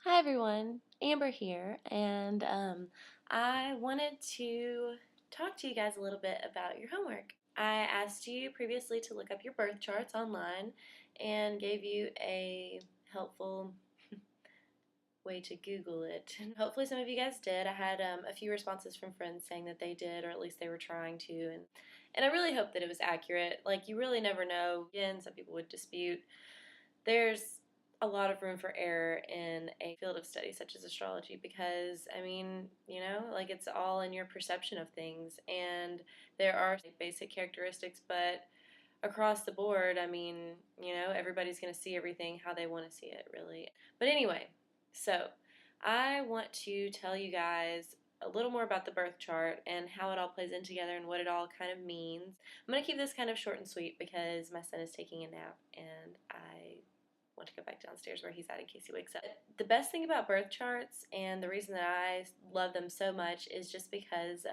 Hi everyone, Amber here, and I wanted to talk to you guys a little bit about your homework. I asked you previously to look up your birth charts online and gave you a helpful way to Google it. And hopefully some of you guys did. I had a few responses from friends saying that they did, or at least they were trying to, and I really hope that it was accurate. Like, you really never know. Again, some people would dispute. There's a lot of room for error in a field of study such as astrology because, I mean, like, it's all in your perception of things, and there are basic characteristics, but across the board, I mean, everybody's going to see everything how they want to see it, really. But anyway, so I want to tell you guys a little more about the birth chart and how it all plays in together and what it all kind of means. I'm going to keep this kind of short and sweet because my son is taking a nap and I want to go back downstairs where he's at in case he wakes up. The best thing about birth charts, and the reason that I love them so much, is just because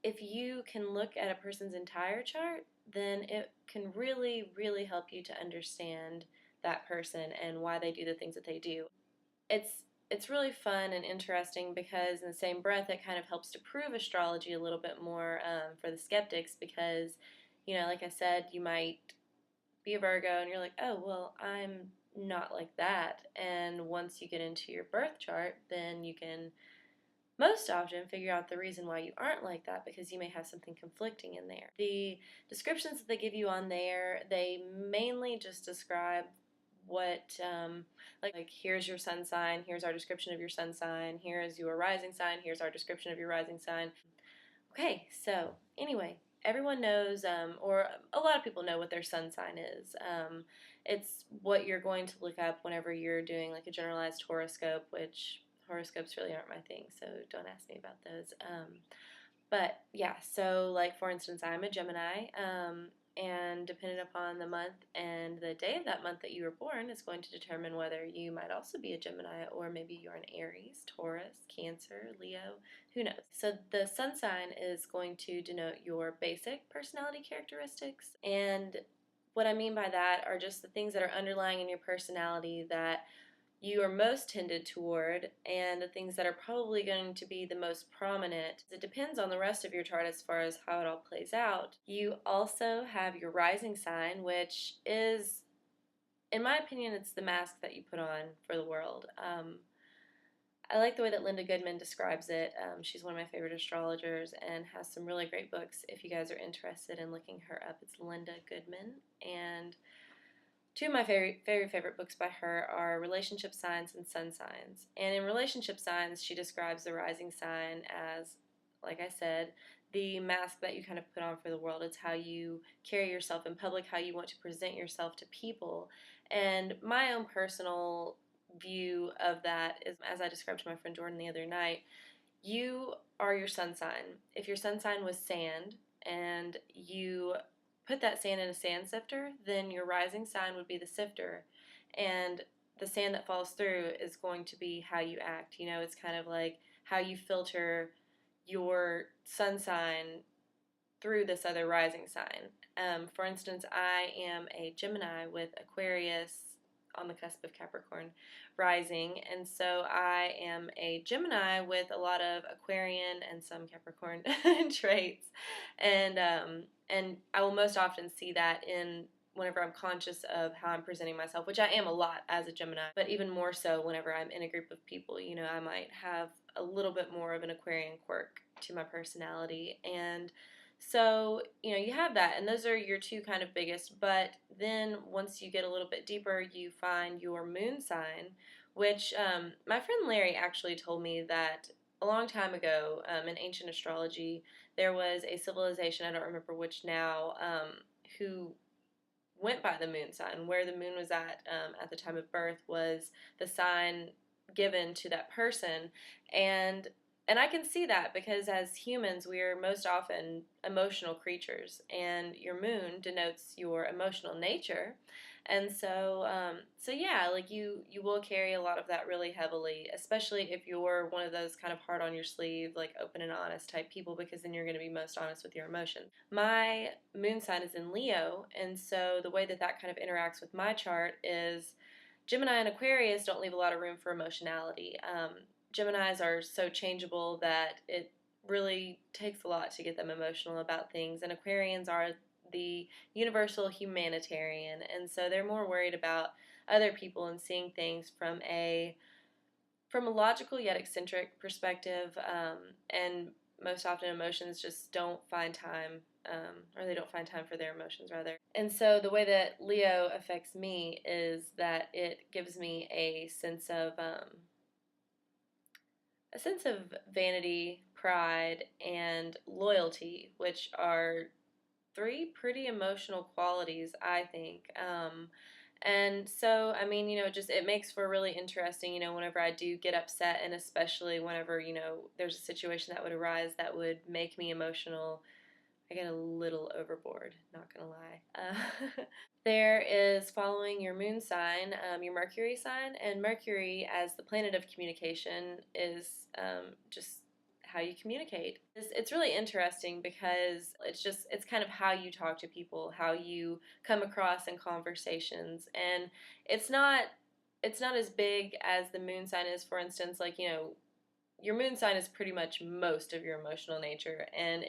if you can look at a person's entire chart, then it can really, really help you to understand that person and why they do the things that they do. It's really fun and interesting because in the same breath it kind of helps to prove astrology a little bit more for the skeptics because, like I said, you might be a Virgo and you're like, oh, well, I'm not like that. And once you get into your birth chart, then you can most often figure out the reason why you aren't like that because you may have something conflicting in there. The descriptions that they give you on there, they mainly just describe what, like here's your sun sign, here's our description of your sun sign, here's your rising sign, here's our description of your rising sign. Okay, so anyway, everyone knows, or a lot of people know what their sun sign is. It's what you're going to look up whenever you're doing like a generalized horoscope, which horoscopes really aren't my thing, so don't ask me about those. But yeah, so like for instance, I'm a Gemini, and depending upon the month and the day of that month that you were born is going to determine whether you might also be a Gemini or maybe you're an Aries, Taurus, Cancer, Leo, who knows. So the sun sign is going to denote your basic personality characteristics, and what I mean by that are just the things that are underlying in your personality that you are most tended toward and the things that are probably going to be the most prominent. It depends on the rest of your chart as far as how it all plays out. You also have your rising sign, which is, in my opinion, it's the mask that you put on for the world. I like the way that Linda Goodman describes it. She's one of my favorite astrologers and has some really great books if you guys are interested in looking her up. It's Linda Goodman, and two of my very, very favorite books by her are Relationship Signs and Sun Signs. And in Relationship Signs, she describes the rising sign as, like I said, the mask that you kind of put on for the world. It's how you carry yourself in public, how you want to present yourself to people. And my own personal view of that is, as I described to my friend Jordan the other night, you are your sun sign. If your sun sign was sand and you put that sand in a sand sifter, then your rising sign would be the sifter. And the sand that falls through is going to be how you act. It's kind of like how you filter your sun sign through this other rising sign. For instance, I am a Gemini with Aquarius on the cusp of Capricorn rising, and so I am a Gemini with a lot of Aquarian and some Capricorn traits, and I will most often see that in whenever I'm conscious of how I'm presenting myself, which I am a lot as a Gemini, but even more so whenever I'm in a group of people. I might have a little bit more of an Aquarian quirk to my personality, and so, you have that, and those are your two kind of biggest. But then once you get a little bit deeper, you find your moon sign, which my friend Larry actually told me that a long time ago in ancient astrology, there was a civilization, I don't remember which now, who went by the moon sign. Where the moon was at the time of birth was the sign given to that person, and I can see that because as humans we are most often emotional creatures, and your moon denotes your emotional nature, and so yeah, like you will carry a lot of that really heavily, especially if you're one of those kind of hard on your sleeve, like open and honest type people, because then you're going to be most honest with your emotions. My moon sign is in Leo, and so the way that that kind of interacts with my chart is Gemini and Aquarius don't leave a lot of room for emotionality. Geminis are so changeable that it really takes a lot to get them emotional about things, and Aquarians are the universal humanitarian, and so they're more worried about other people and seeing things from a logical yet eccentric perspective, and most often emotions just don't find time, or they don't find time for their emotions, rather. And so the way that Leo affects me is that it gives me a sense of vanity, pride, and loyalty, which are three pretty emotional qualities, I think. And so, I mean, just it makes for really interesting, whenever I do get upset, and especially whenever, there's a situation that would arise that would make me emotional. I get a little overboard, not gonna lie. There is following your moon sign, your Mercury sign, and Mercury, as the planet of communication, is just how you communicate. It's really interesting because it's kind of how you talk to people, how you come across in conversations, and it's not it's not as big as the moon sign is. For instance, like, your moon sign is pretty much most of your emotional nature, and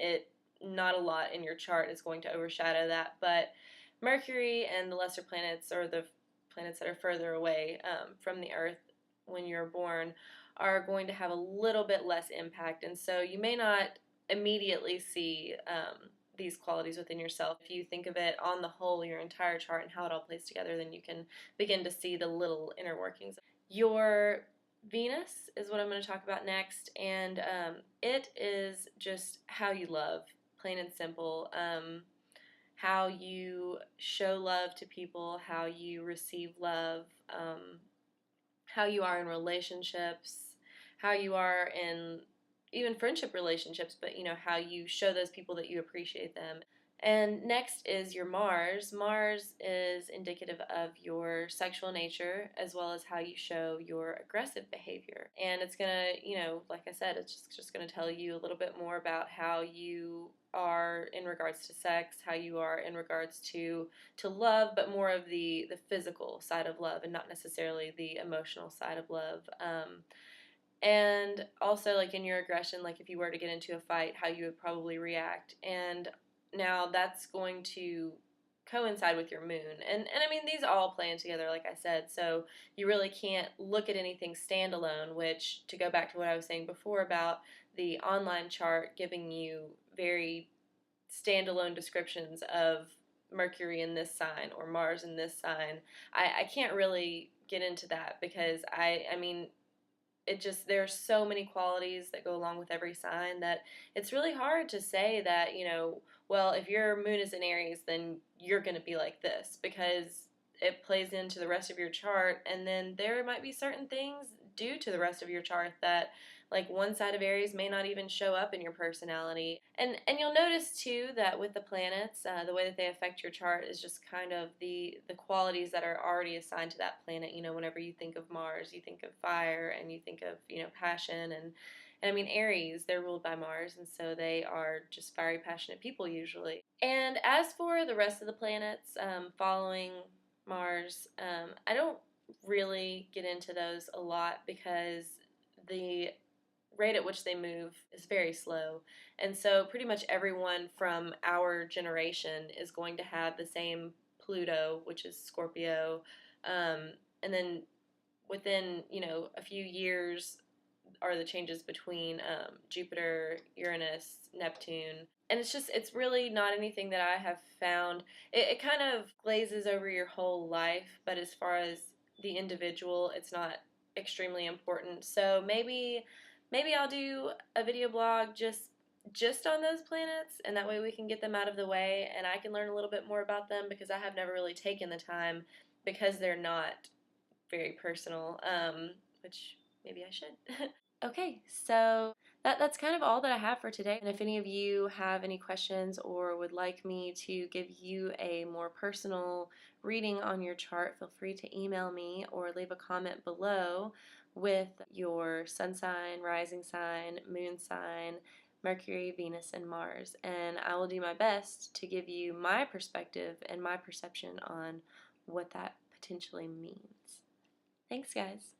not a lot in your chart is going to overshadow that. But Mercury and the lesser planets, or the planets that are further away from the Earth when you're born, are going to have a little bit less impact, and so you may not immediately see these qualities within yourself. If you think of it on the whole, your entire chart, and how it all plays together, then you can begin to see the little inner workings. Your Venus is what I'm going to talk about next, and it is just how you love, plain and simple. How you show love to people, how you receive love, how you are in relationships, how you are in even friendship relationships, but how you show those people that you appreciate them. And next is your Mars. Mars is indicative of your sexual nature, as well as how you show your aggressive behavior. And it's going to, like I said, it's just going to tell you a little bit more about how you are in regards to sex, how you are in regards to love, but more of the physical side of love, and not necessarily the emotional side of love. And also, like, in your aggression, like if you were to get into a fight, how you would probably react. And now that's going to coincide with your moon. And I mean, these all play in together, like I said, so you really can't look at anything standalone, which, to go back to what I was saying before about the online chart giving you very standalone descriptions of Mercury in this sign or Mars in this sign, I can't really get into that, because I mean, there's so many qualities that go along with every sign that it's really hard to say that, well, if your moon is in Aries, then you're going to be like this, because it plays into the rest of your chart, and then there might be certain things due to the rest of your chart that, like, one side of Aries may not even show up in your personality. And you'll notice too that with the planets, the way that they affect your chart is just kind of the qualities that are already assigned to that planet. Whenever you think of Mars, you think of fire, and you think of passion, and I mean, Aries, they're ruled by Mars, and so they are just fiery, passionate people usually. And as for the rest of the planets following Mars, I don't really get into those a lot, because the rate at which they move is very slow. And so pretty much everyone from our generation is going to have the same Pluto, which is Scorpio. And then within, a few years are the changes between Jupiter, Uranus, Neptune. And it's really not anything that I have found. It kind of glazes over your whole life, but as far as the individual, it's not extremely important. So maybe I'll do a video blog just on those planets, and that way we can get them out of the way, and I can learn a little bit more about them, because I have never really taken the time, because they're not very personal, which maybe I should. Okay, so that's kind of all that I have for today. And if any of you have any questions, or would like me to give you a more personal reading on your chart, feel free to email me or leave a comment below with your sun sign, rising sign, moon sign, Mercury, Venus, and Mars. And I will do my best to give you my perspective and my perception on what that potentially means. Thanks, guys.